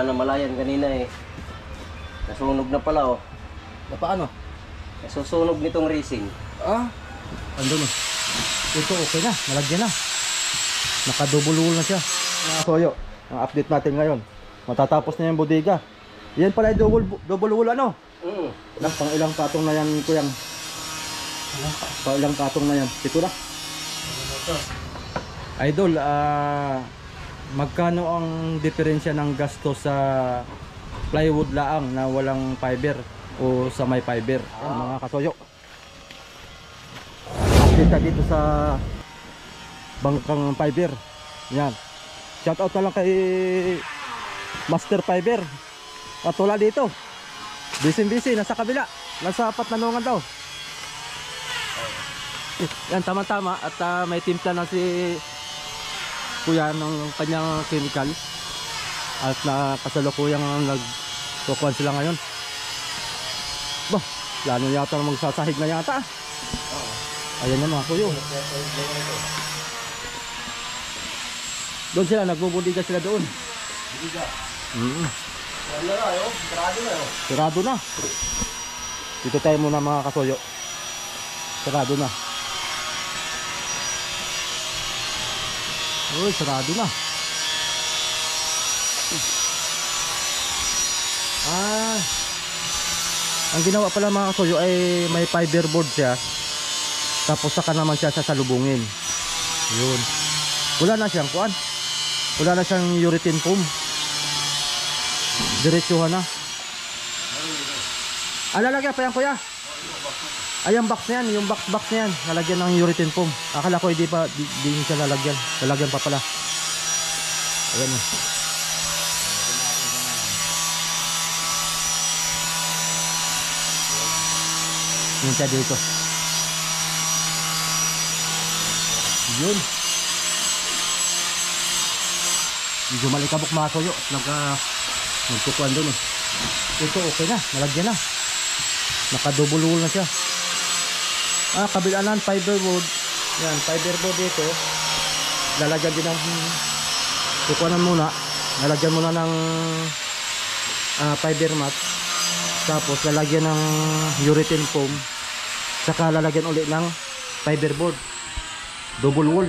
na namalayan kanina eh. Nasunog na pala oh. Na paano? Nasusunog nitong racing. Andun eh. Ito okay na, nalagyan na. Nakadubulul na siya. Soyo, ang update natin ngayon. Matatapos na yung bodega. Yan pala yung double wool ano? Pang ilang patong na yan, kuyang? Pang ilang patong na yan? Ito na. Idol, magkano ang diferensya ng gasto sa plywood laang na walang fiber o sa may fiber? Yan, mga kasoyo. Update dito sa bangkang fiber. Yan. Shout out na lang kay Master Fiber. At wala dito. Busy, nasa kabila. Nasa Patnanongan daw. Yan, tama-tama. At may timpla na si kuya ng kanyang chemical. At kasalukuyang nagkukuhan sila ngayon. Bah, lalo yata na magsasahig na yata. Ayan yan mga kuyo. Doon sila, nagbubudiga sila doon. Budiga? Wala na yun, sarado na yun. Sarado na. Dito tayo muna mga kasoyo. Sarado na. Uy, sarado na. Ang ginawa pala mga kasoyo ay may fiberboard siya. Tapos saka naman siya sasalubungin. Yun. Wala na siyang kuan. Wala na siyang urethane foam. Diretsuhan na. Lalagyan pa yan kuya. Ay yung box na yan. Yung box na yan. Lalagyan ng urethane foam. Akala ko hindi pa. Di siya lalagyan. Lalagyan pa pala. Ayan o. Yan siya dito. Yun. Medyo malikabok mga soyo. Nagkukuhan doon eh. Ito okay na. Nalagyan na. Nakadubulul na siya. Kabilaan fiberboard. Yan, fiberboard dito. Lalagyan din ng kukuhanan muna. Lalagyan muna ng fiber mat. Tapos lalagyan ng urethane foam. Saka lalagyan ulit ng fiberboard. Double wall.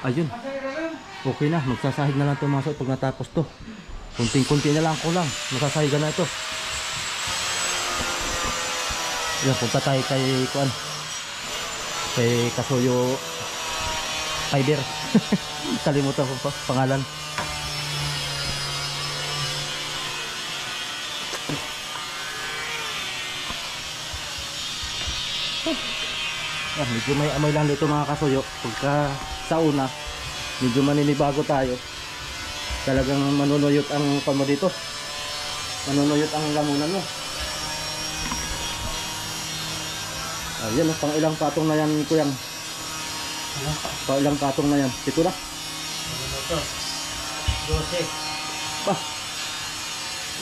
Ayun. Okay na, magsasahig na lang ito mga soyo pag natapos to. Kunting-kunti na lang ko lang. Magsasahigan na ito. Yan, punta tayo kay kuan. Kay Kasoyo Fiber. Kalimutan ko pa pangalan. Medyo may amoy lang dito mga kasoyo. Pagka sa una, medyo maninibago tayo. Talagang manunuyot ang pamo dito. Manunuyot ang lamunan mo. Ayan, pang ilang patong na yan kuyang? Pang ilang patong na yan? Ito na? 12. Pa!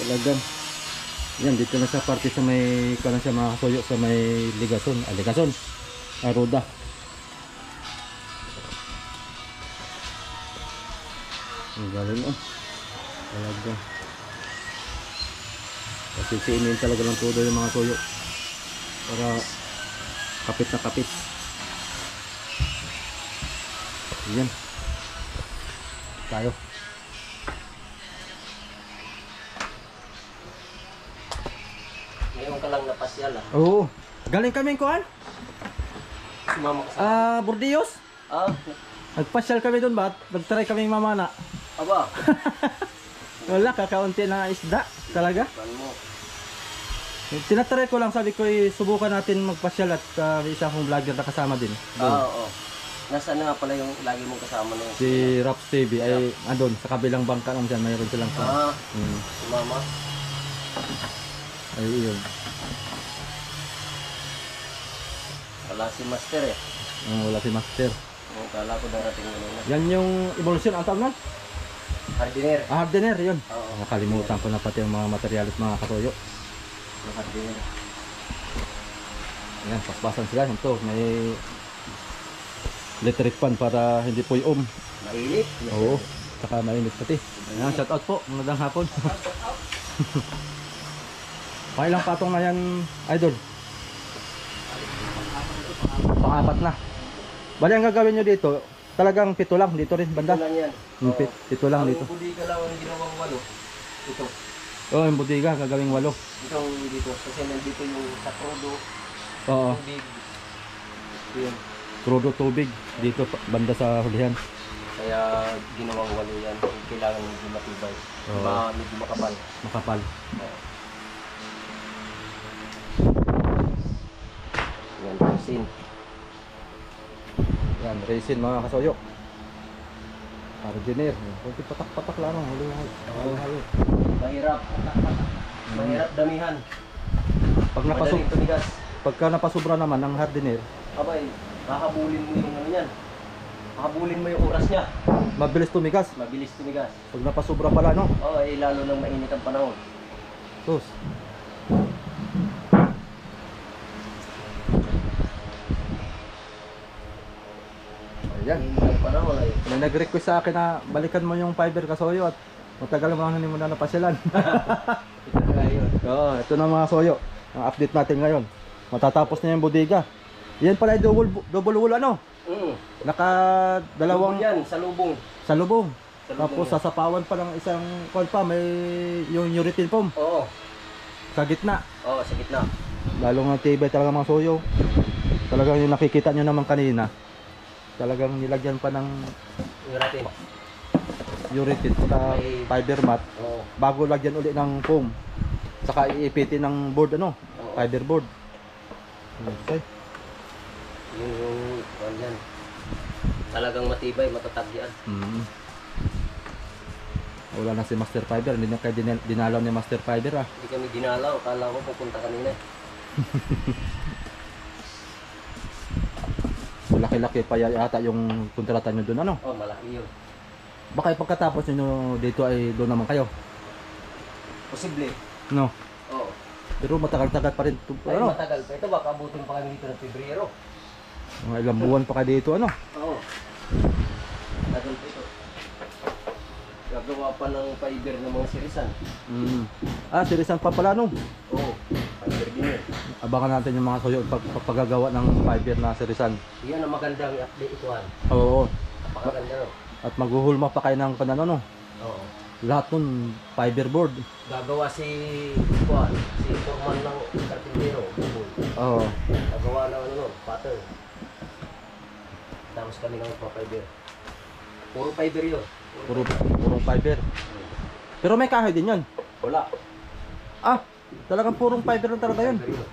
Talagang. Yan, dito na sa parte sa may kanan siya mga kasoyo, sa may ligason. Ligason. Roda. Ang galing oh. Talaga. Kasi siinin talaga ng todo yung mga toyo. Para kapit na kapit. Ayan. Tayo. Ngayon ka lang napasyal ah. Oo. Galing kami kuhan? Sumama ka sa... Burdios? Nagpasyal kami doon ba? Nagtry kaming mamana. Aba. Wala, kakaunti na isda. Talaga. Tinatry ko lang, sabi ko subukan natin magpasyal at isa akong vlogger na kasama din. Oo. Nasaan na nga pala yung lagi mong kasama na yun? Si Raps TV ay andun sa kabilang bangka naman dyan. Mayroon silang Sumama. Ay yun. Wala si Master eh. Wala si Master. Kala ko darating yun na. Yan yung emulsion, ang tawag nun? Hardiner. Hardiner, yun. Oo. Nakalimutan ko na pati yung mga materialis mga katoyo. Hardiner. Ayan, paspasan sila. Ito, may electric fan para hindi po yung Mainit. Oo. saka mainit pati. Ayan, shout out po, magandang hapon. Pakailang patong na yan, idol? Pang-apat na. Bali ang gagawin nyo dito, talagang pito lang dito rin banda. Ito lang yan. Pito lang dito. Ang bodega lang ang ginawang 8. Ito. Oh, yung bodega gagawing 8. Itong dito. Kasi nandito yung sa Crudo. Oo, Tubig. Yun. crudo tubig dito banda sa hulihan. Kaya ginawang 8 yan. Kailangan medyo matibay. Oo. Medyo makapal. Makapal. Oo. Yan, resin. Yan, resin mga kasoyo. Hardiner. Kunti patak-patak lang. Halo. Mahirap. Mahirap damihan. Pag Madaling tumigas. pagka napasubra naman ng hardiner, Abay, hahabulin mo yung ano yan. Hahabulin mo yung oras niya. mabilis tumigas. Mabilis tumigas. Pag napasubra pala, no? Oo, lalo nang mainit ang panahon. Sus. Ayan. Mainit ang panahon ay. May nag-request sa akin na balikan mo yung fiber kasoyo at matagal mo lang hindi mo na napasyalan. Ito na yun. Oo, ito na mga soyo. Ang update natin ngayon. Matatapos na yung bodega. Yan pala yung double wall ano? Naka dalawang Lubong yan, sa lubong. sa lubong. Sa lubong Tapos yan. sasapawan pa ng isang kwan pa, may yung urethane foam Oo. sa gitna. Oo, sa gitna. Lalong tibay talaga mga soyo. Talagang yung nakikita nyo naman kanina. Talagang nilagyan pa ng Yung natin. urethane sa fiber mat Oo. bago lagyan uli ng foam. Saka iipitin ng board ano, Oo. fiber board. Okay. Yung yan. Talagang matibay, matatag yan. Wala na si Master Fiber, hindi na kayo dinalaw ni Master Fiber ah. Hindi kami dinalaw, kala ko pupunta kanina. Laki-laki pa yata yung kontrata nyo doon ano. Oh, malaki yun. Baka pagkatapos nyo dito ay doon naman kayo. Posible. No. Oo. Pero matagal-tagal pa rin. Ay, Ano? matagal pa. Ito baka abutin pa kami dito ng Pebrero. Mga ilang buwan pa kayo dito ano. Oo. Matagal pa ito. Gagawa pa ng fiber ng mga sirisan. Ah, serisan pa pala no. Oo. Fiber din yun. Abangan natin yung mga soyo pagkagawa ng fiber na serisan. Yan ang magandang i-update ituan. Oo. Napakaganda no. At maghuhulma pa kayo ng panano no. Oo. Lahat nun fiberboard. Gagawa si Juan, si Forman ng Carpintero. Oo. Gagawa ng ano no, pattern. Tapos kami ng fiber. Puro fiber yun. Purong fiber. Pero may kahoy din yun. Wala. Ah, talagang purong fiber lang talaga yun. Fiber yun.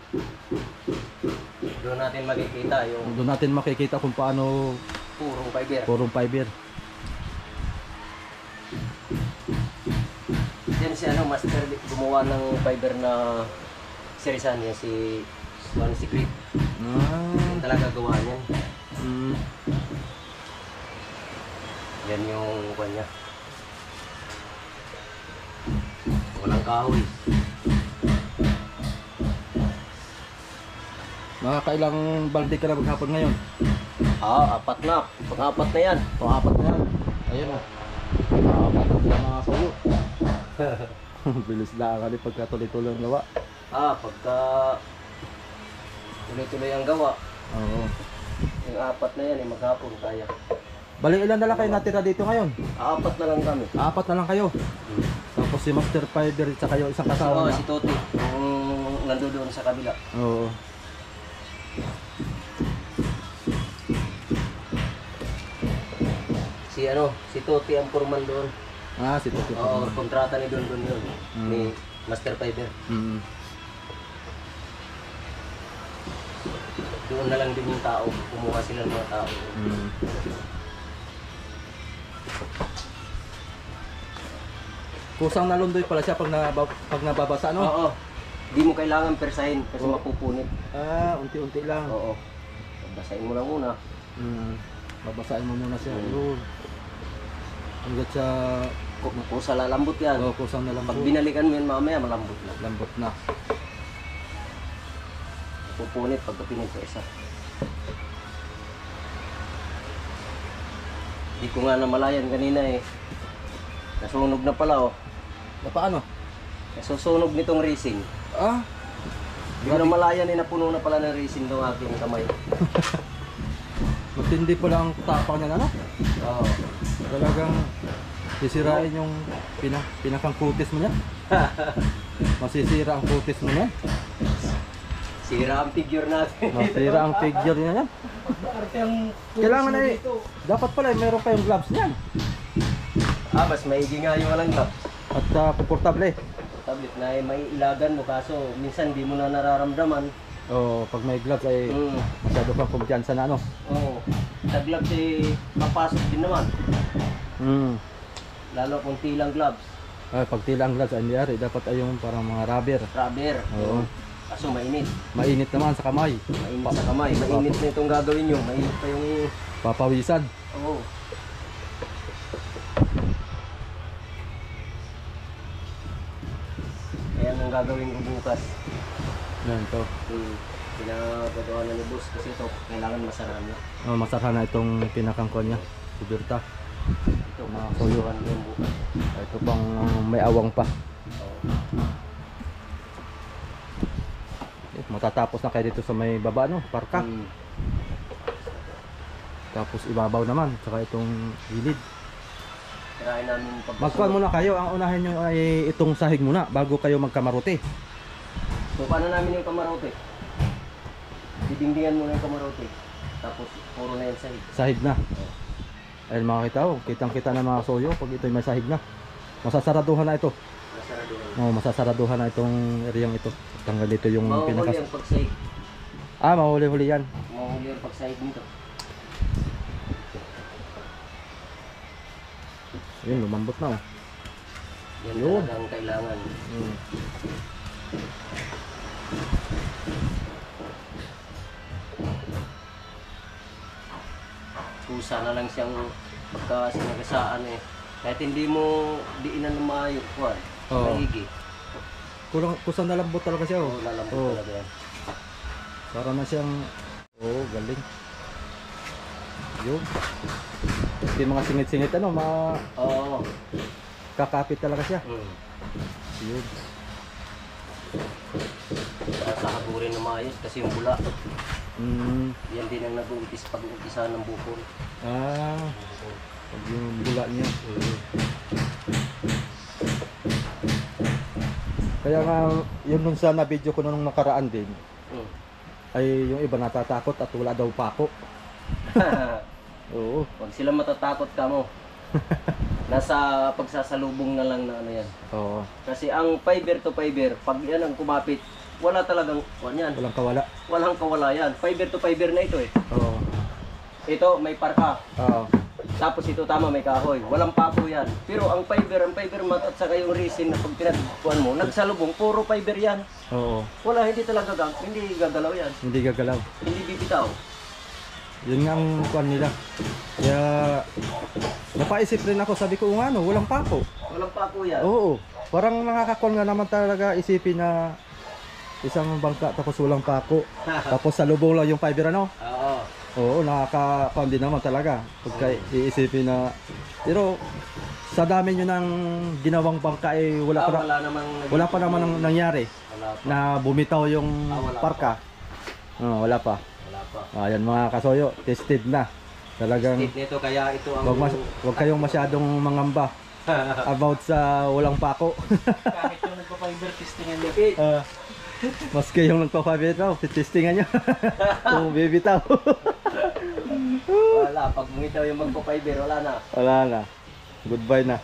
Doon natin makikita yung Doon natin makikita kung paano purong fiber. purong fiber. Yan si ano, Master gumawa ng fiber na serisan yan si One Secret. Yan talaga gawa niyan. Yan yung kanya. Walang kahoy. Nakakailang balde ka na maghapon ngayon? Ah, 4 na. Pang-4 na yan. Pang-apat na yan. Ayun o. Pang-apat na mga suyo. Bilis na ang pagka tuloy-tuloy ang gawa. Ah, pagka tuloy-tuloy ang gawa, Oo. yung 4 na yan, maghapon kaya. Bali ilan na lang kayo natira dito ngayon? 4 na lang kami. 4 na lang kayo. Tapos si Master Fiber at saka yung isang kasama Oo, niya. si Toti, yung nandoon sa kabila. Oo. Si ano, si Toti ang foreman doon. Ah, si Toti. Oo, kontrata ni Don yun. Mm. Ni Master Fiber. Doon na lang din yung tao. Kumuha sila ng mga tao. Kusang nalundoy pala siya pag nababasa, no? Oo. Di mo kailangan persahin kasi Oo. mapupunit. Ah, unti-unti lang. Oo. Basahin mo lang muna. Babasahin mo muna siya. Yun. Hanggat sa Kung sa lalambot yan. kusang na lang Pag binalikan mo yan mamaya, malambot na. lambot na. Pupunit pagka pinipesa. Di ko nga namalayan kanina eh. Nasunog na pala oh. Na paano? Nasusunog nitong racing. Ah, Hindi ko na malayan eh, napuno na pala ng racing itong aking kamay. matindi pala ang tapang niya, ano? Oo. Talagang sisirain yung pinakang kutis mo niya. Masisira ang kutis mo niya. Sira ang figure natin. Masira ang figure niya yan. Kailangan na eh. Dapat pala eh, meron kayong gloves niyan. Mas maigi nga yung walang gloves. At komportable. Tablet na may ilagan mo kaso minsan di mo na nararamdaman. Oo, pag may gloves ay masyado kang kumpiyansa na ano. Oo. Sa gloves eh, papasok din naman. Lalo kung tilang gloves. Ay, pag tila ang gloves ay niyari, dapat ay yung parang mga rubber. Rubber. Oo. Kaso mainit. Mainit naman sa kamay. Mainit sa kamay. Mainit na itong gagawin nyo. Mainit pa yung... Papawisan. Oo. Ayan ang gagawin ko bukas. Yan to. Pinagagawa na ni boss kasi ito kailangan masaraan na. Oh, masarhan na itong pinakangkon niya. Kubirta. Ito Mga masuyuan ko yung bukas. Ito pang may awang pa. Oo. Matatapos na kayo dito sa may baba, no? Parka. Tapos ibabaw naman. Saka itong gilid. Tirahin namin Magkuhan muna kayo. Ang unahin nyo ay itong sahig muna bago kayo magkamarote. So paano namin yung kamarote? Didingdingan muna yung kamarote. Tapos puro na yan sahig. Sahig na. Ayun mga kita, oh. Kitang-kita na mga soyo pag ito'y may sahig na. Masasaraduhan na ito. Masaraduhan. Oh, masasaraduhan na itong areang ito. Tanggal dito yung Mahuli ang pagsahig. mahuli-huli yan. Mahuli ang pagsahig nito. Yun, lumambot na, oh. Yan Yun. talagang kailangan. Kusa na lang siyang pagka sinagasaan eh. Kahit hindi mo diinan ng maayos, kuwan. Oo. Maigi. Kusang nalambot talaga siya, oh. Oo, lalambot Oo. talaga yan. Para na siyang, oh, galing. Yun. Yung mga singit-singit, ano, Oo. kakapit talaga siya. Yun. Para sa haburin ng maayos kasi yung bula. Yan din ang nag-uumpis pag-umpisa ng bukol. Pag yung bula niya. Kaya nga, yun nun sa na-video ko nung nakaraan din, ay yung iba natatakot at wala daw pako. Oo. Huwag sila matatakot ka mo. Nasa pagsasalubong na lang na ano yan. Oo. Kasi ang fiber to fiber, pag yan ang kumapit, wala talagang, yan. Walang kawala. Walang kawala yan. Fiber to fiber na ito eh. Oo. Ito, may parka. Oo. Tapos ito tama, may kahoy. Walang pako yan. Pero ang fiber mat at saka yung resin na pag pinagpuan mo, nagsalubong, puro fiber yan. Oo. Wala, hindi talaga, hindi gagalaw yan. Hindi gagalaw. Hindi bibitaw. Yun nga ang kuan nila. Kaya napaisip rin ako, sabi ko nga no, walang pako. Walang pako yan. Oo. Parang nakakakuan nga naman talaga isipin na isang bangka tapos walang pako. Tapos sa lubong lang yung fiber ano. Oo. Oo, nakaka-kuan din naman talaga. Pagka iisipin na, pero sa dami nyo ng ginawang bangka eh wala pa naman ang nangyari. Wala pa. Na bumitaw yung wala parka. Wala pa. Wala pa. Ayan mga kasoyo, tested na. Talagang Tip nito kaya ito ang... wag kayong masyadong mangamba about sa walang pako. Kahit yung nagpa-fiber testingan niya. Maski yung nagpa-fiber raw, testingan nyo. Kung bibitaw. Wala, pag bumitaw yung magpa-fiber, wala na. Wala na. Goodbye na.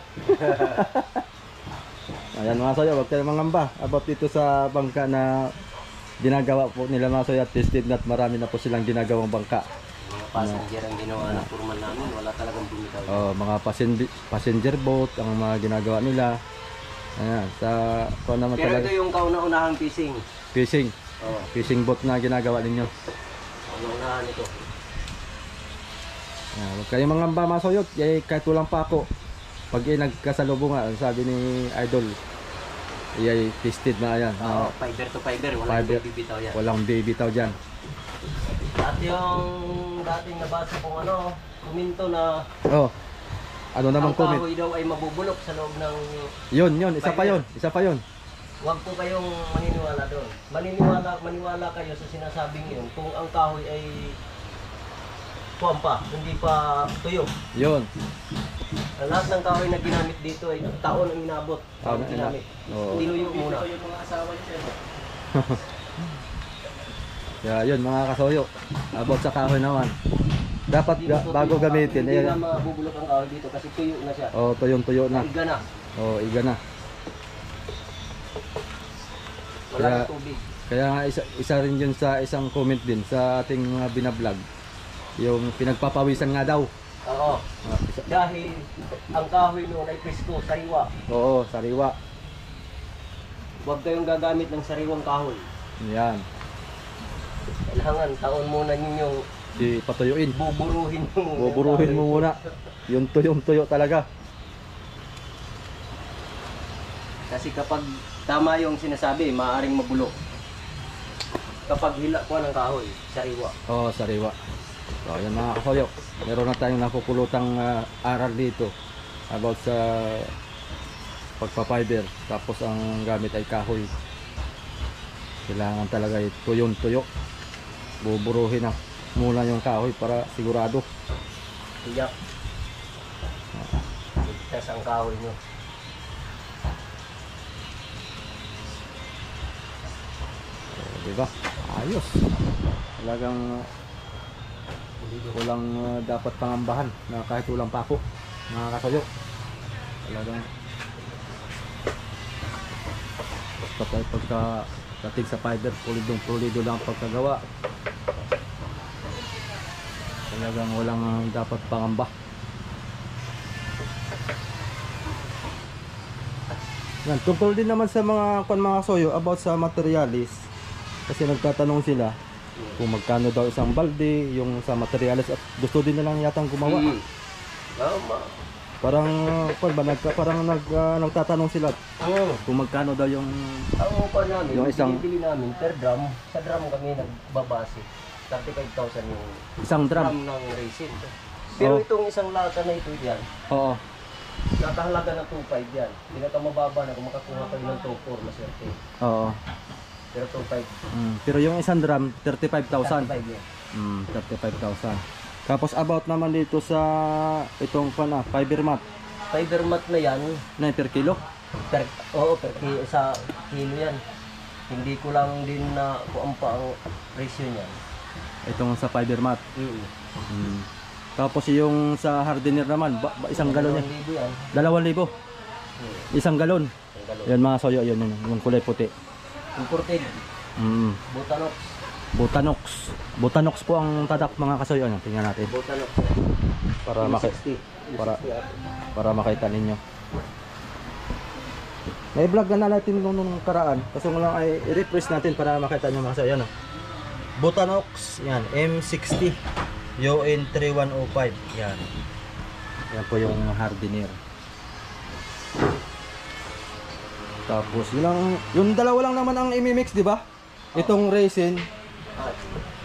Ayan mga soyo, wag kayong mangamba about dito sa bangka na ginagawa po nila mga soyo at tested na at marami na po silang ginagawang bangka. Mga passenger ang ginawa ng purman namin, wala talagang bumitaw. Mga passenger boat ang mga ginagawa nila. Ayan, sa kung naman Pero talaga ito yung kauna-unahang fishing. fishing. Oo. Fishing boat na ginagawa ninyo. Kauna-unahan ito. Huwag kayong mangamba mga soyot, kahit walang pako. Pag nagkasalubong nga, sabi ni Idol, ay tested na yan. Fiber to fiber, walang bibitaw yan. Walang bibitaw dyan. At yung dating nabasa kong ano, kuminto na Oh, Ano naman ang comment? kahoy daw ay mabubulok sa loob ng... Yun, isa pa yun, isa pa yun. Huwag po kayong maniniwala doon. Maniwala kayo sa sinasabing yun kung ang kahoy ay puwampa, hindi pa tuyo. Yun. Ang lahat ng kahoy na ginamit dito ay taon ang inabot. Taon Taon ang ginamit. Oo. Dinuyo muna. Kaya yun mga kasoyo, about sa kahoy naman. Dapat bago gamitin, Hindi na mabubulok ang kahoy dito kasi tuyo na siya. oh, tuyong-tuyo na. Iga na. Oh, iga na. Wala Kaya- na tubig. Kaya nga isa rin yun sa isang comment din sa ating mga binablog. Yung pinagpapawisan nga daw. Oo. Isa- Dahil ang kahoy noon ay presko, sariwa. Oo, sariwa. Huwag kayong gagamit ng sariwang kahoy. Yan. Kailangan taon muna ninyong Patuyuin. buburuhin mo muna. Buburuhin mo muna. Yung tuyong-tuyo talaga. Kasi kapag tama yung sinasabi, maaaring mabulok. Kapag hila po ng kahoy, sariwa. Oo, sariwa. So, yan mga kasoyo. Meron na tayong napupulutang aral dito about sa pagpapiber. Tapos ang gamit ay kahoy. Kailangan talaga tuyong-tuyo. Buburuhin na muna yung kahoy para sigurado. Tiyak. Ligtas ang kahoy nyo. So, diba? Ayos. Talagang walang dapat pangambahan na kahit walang pako. Mga kasoyo. Talagang basta tayo pagka-dating sa fiber, pulidong-pulido lang ang pagkagawa. Talagang walang dapat pangamba. Yan, tungkol din naman sa mga mga soyo about sa materialis. Kasi nagtatanong sila kung magkano daw isang balde, yung sa materialis at gusto din nilang yatang gumawa. Tama. Parang nagtatanong sila kung magkano daw yung Ang upa namin, Yung isang- binibili namin per drum. Sa drum kami nagbabase. 35,000 yung isang drum. ng resin. Pero Oh. itong isang lata na ito yan, Oo. nakahalaga na 2.5 yan. Pinakamababa na kung makakuha kayo ng 2.4, maswerte. Oo. Pero 2.5, Pero yung isang drum 35,000. 35 yan. 35,000. Tapos about naman dito sa itong fiber mat. Fiber mat na yan, Na per kilo. per kilo, sa kilo yan. Hindi ko lang din na kung pa ang presyo niyan. Itong sa fiber mat. Tapos yung sa hardener naman, isang galon yan. 2,000 yan. 2,000. Isang galon. Ang galon. Yan mga soyo, yun, yung kulay puti. Imported, Butanox. Butanox po ang tatak mga kasoyo. Ano, tingnan natin Butanox. para para makita ninyo. Na-vlog na natin nung karaan. Kasi lang ay i-refresh natin para makita nyo mga kasoyo. Ano? Butanox, yan, M60 UN 3105. Yan. Yan po yung hardener. Tapos yung dalawa lang naman ang imimix, di ba? Itong resin,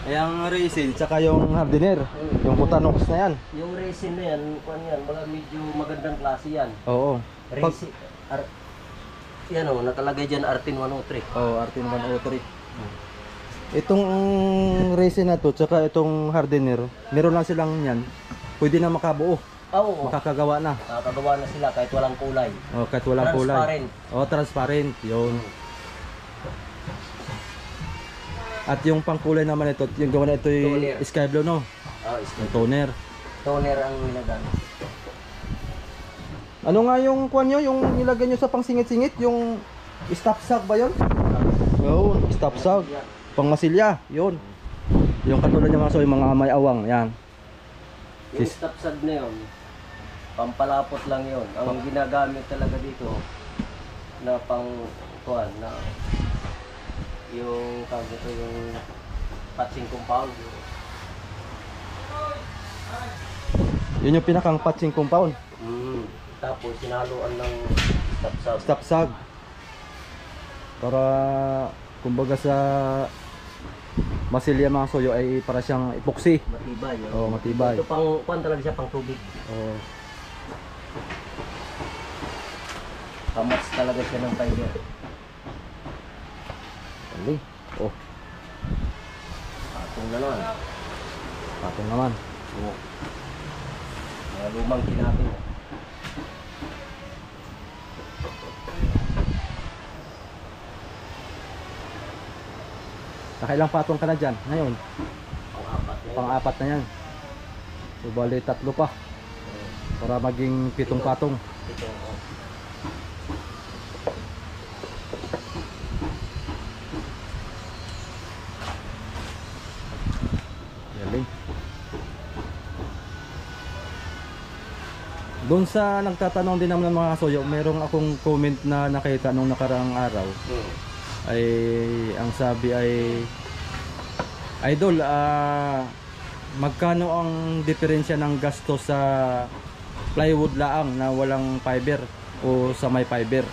yung resin, tsaka yung hardener, yung Butanox na yan. Yung resin na yan, kung yan, mga medyo magandang klase yan. Oo. Resin, yan o, nakalagay dyan Artin 103. Oh, Artin 103. Itong resin na to, tsaka itong hardener, meron lang silang yan. Pwede na makabuo, Oo, makakagawa na. nakakagawa na sila kahit walang kulay. Oh, kahit walang kulay. Transparent. Oh, transparent. Yun. At yung pangkulay naman ito, yung gawa na ito Toner. yung sky blue, no? Yung toner. Toner ang nilagamit. Ano nga yung kuwan nyo, yung nilagay nyo sa pangsingit-singit, yung stop sag ba yun? Oo, stop sag. Pang masilya, yun. Yung katulad nyo mga so, yung mga may awang, yan. Yung stop sad na yun, pampalapot lang yun. Ang ginagamit talaga dito na pang kuwan na yung tawag ito yung patching compound. Yun yung pinakang patching compound. Tapos sinaluan ng stop sad. Stop sag. Para, kumbaga sa masilya mga soyo ay para siyang epoxy. Matibay. Yun. Oo, matibay. Ito pang kuwan talaga siya pang tubig. Oo. Nakamatch talaga siya ng fiber. Galing. Oh, Patong na naman. patong naman. Oo. Mga lumang kinapin. Nakailang patong ka na dyan ngayon? Pang-apat na yun. Pang-apat na yan. So bali 3 pa para maging 7 patong. Ito, oh. Galing. Doon sa nagtatanong din naman ng mga kasuyo, merong akong comment na nakita nung nakaraang araw. Ay ang sabi ay, Idol, magkano ang diferensya ng gasto sa plywood laang na walang fiber o sa may fiber?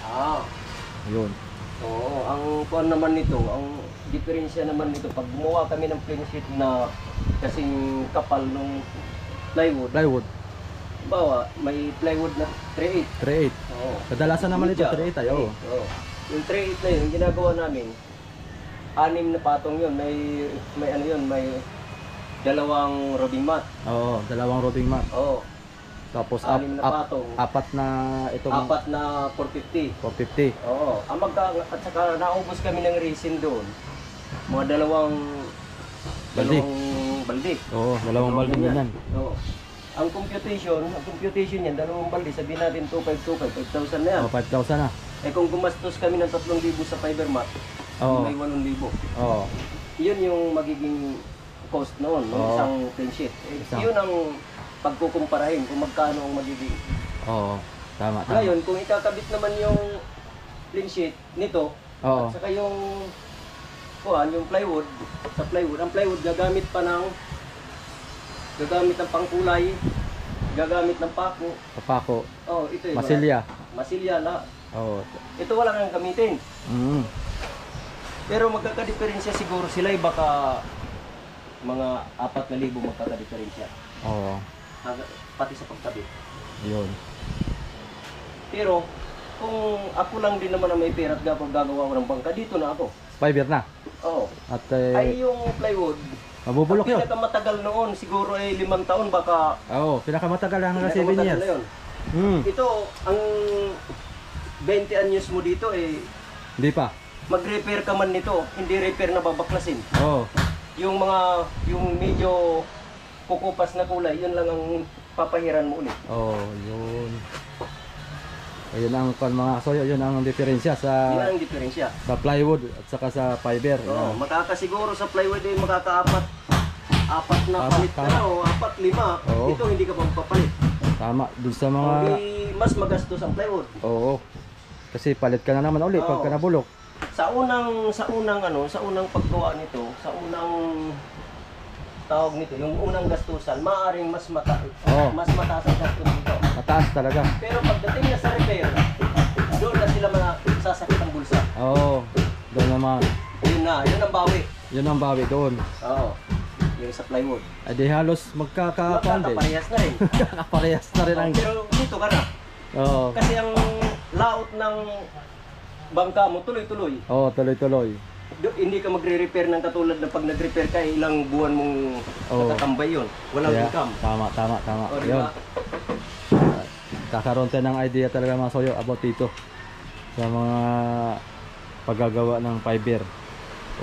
Yun. Oo, ang kuan naman nito, ang diferensya naman nito, pag gumawa kami ng plain sheet na kasing kapal ng plywood, bawa, may plywood na 3/8. 3/8. Oo. Kadalasan naman ito Media. 3/8 ay oo. Oo. Yung 3/8 na yun, ginagawa namin, 6 na patong yun, may ano yun, may 2 rubbing mat. Oo, 2 roofing mat. Oo. Tapos 6 na patong. 4 na itong 4 na 450. 450. Oo. At saka naubos kami ng resin doon. Mga 2 Balde. balde. Oo, 2 balde din yan. Oo. Ang computation niyan, 2 balde, sabihin natin 2,500 na yan. Oh, 5,000 na. Eh kung gumastos kami ng 3,000 sa fiber mat, Oo. may 8,000. Oo. Yun yung magiging cost noon, ng Oo. isang plain sheet. Yun ang pagkukumparahin kung magkano ang magiging. Oo. Tama, tama. Ngayon, kung ikakabit naman yung plain sheet nito, Oo. at saka yung plywood, sa plywood, ang plywood gagamit ng pangkulay, gagamit ng pako. Papako. Oh, ito yung Masilya. Masilya la. Oo. Ito wala nang gamitin. Mm. Pero magkakadiferensya siguro sila ay baka mga 4,000 magkakadiferensya. Oo. Pati sa pagkabit. Yun. Pero kung ako lang din naman ang may pera at gagawa ko ng bangka, dito na ako. Fiber na. Oo. At Ay yung plywood, mabubulok ang yun. pinakamatagal noon, siguro ay 5 taon baka. Oo, pinakamatagal hanggang 7 pinakamatagal years. na yun. Hmm. Ito, ang 20 anyos mo dito Hindi pa. mag-repair ka man nito, hindi repair na babaklasin. Oo. Yung medyo kukupas na kulay, yun lang ang papahiran mo ulit. Oo, yun. Ayun ang mga kasoyo, yun ang diferensya Yun ang diferensya. sa plywood at saka sa fiber. Oo, makakasiguro sa plywood ay makakaapat. 4 na Tama, palit ka tama. na o 4, 5. Oo. Ito hindi ka magpapalit. Tama, dun sa mga... Hindi mas magastos ang plywood. Oo. Kasi palit ka na naman ulit Oo. pagka nabulok. Sa unang paggawa nito, sa unang tawag nito, yung unang gastusan, maaaring mas mataas ang gastos nito. Mataas talaga. Pero pagdating na sa repair, doon na sila masasakit ang bulsa. Oo. Doon naman. Yun ang bawi. Yun ang bawi doon. Oo. Yung sa plywood. Ay di halos magkakapan din. Magkakaparehas na rin. Parehas na rin ang... Pero dito ka na. Oo. Kasi ang layout ng bangka mo tuloy-tuloy. Oo, tuloy-tuloy. Hindi ka magre-repair ng katulad na pag nag-repair ka, ilang buwan mong Oo. natatambay yun. Walang Kaya, income. Tama. O, Yun. diba? Kakaroon tayo ng idea talaga mga soyo about dito. Sa mga paggagawa ng fiber.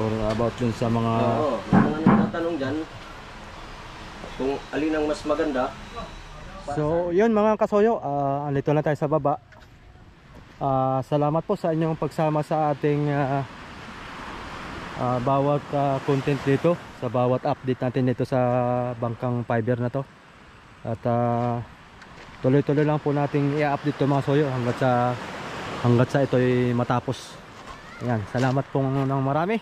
Or about dun sa mga... Oo. Yung mga nagtatanong dyan, kung alin ang mas maganda. So, yun mga kasoyo, andito na tayo sa baba. Salamat po sa inyong pagsama sa ating bawat content dito, sa bawat update natin dito sa bangkang fiber na to. At tuloy-tuloy lang po nating i-update to mga soyo hanggat sa ito'y matapos. Ayan, salamat po ng marami.